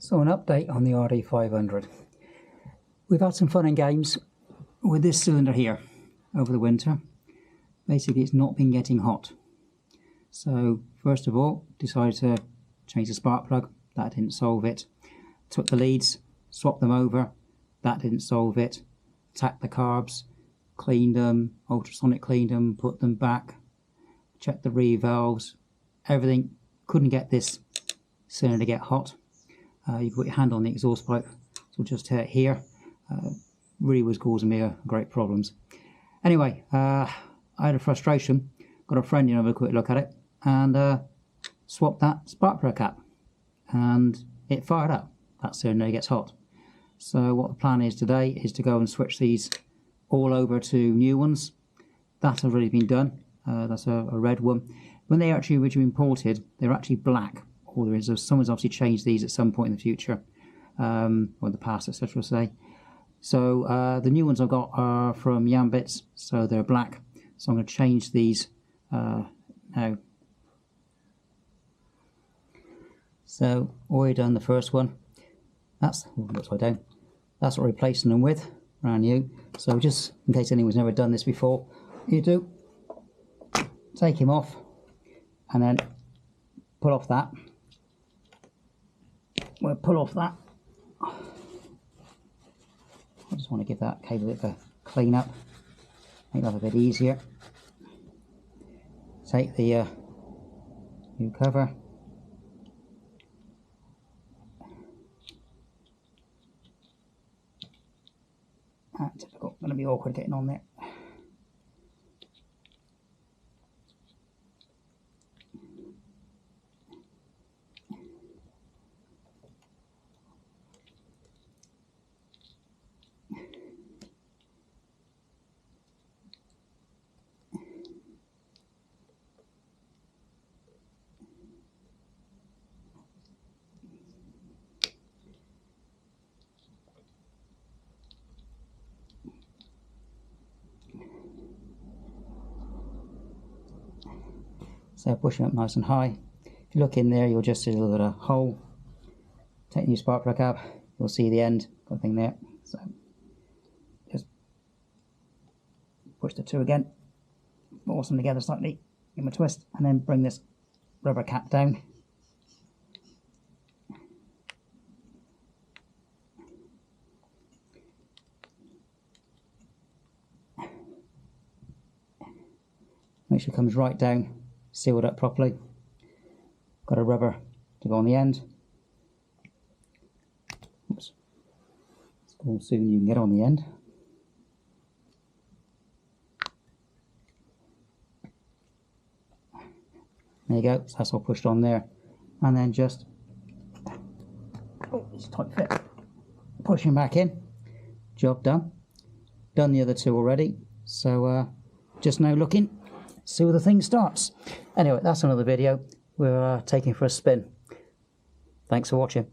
So an update on the RD500. We've had some fun and games with this cylinder here over the winter. Basically it's not been getting hot. So first of all, decided to change the spark plug. That didn't solve it. Took the leads, swapped them over. That didn't solve it. Tacked the carbs, cleaned them, ultrasonic cleaned them, put them back. Checked the revalves. Everything. Couldn't get this cylinder to get hot. You've got your hand on the exhaust pipe, so just here. Really was causing me great problems. Anyway, I had a frustration. Got a friend in to have a quick look at it and swapped that spark plug cap, and it fired up. That cylinder gets hot. So what the plan is today is to go and switch these all over to new ones. That has already been done. That's a red one. When they actually originally imported, they're actually black. All there is, someone's obviously changed these at some point in the future, or in the past, etc. say. So the new ones I've got are from Yambits, so they're black. So I'm going to change these now. So already done the first one. That's upside down. That's what we're replacing them with, brand new. So just in case anyone's never done this before, you do take him off and then pull off that. We'll pull off that. I just want to give that cable a bit of a clean up, make that a bit easier. Take the new cover. Typical, going to be awkward getting on there. So pushing up nice and high. If you look in there, you'll just see a little bit of hole. Take the new spark plug out, you'll see the end, got a thing there. So just push the two again, force them together slightly, give them a twist, and then bring this rubber cap down. Make sure it comes right down, sealed up properly. Got a rubber to go on the end. Oops. As soon you can get on the end. There you go, so that's all pushed on there. And then just, oh, it's a tight fit. Pushing back in. Job done. Done the other two already. So just now looking, see where the thing starts. Anyway, that's another video. We're taking for a spin. Thanks for watching.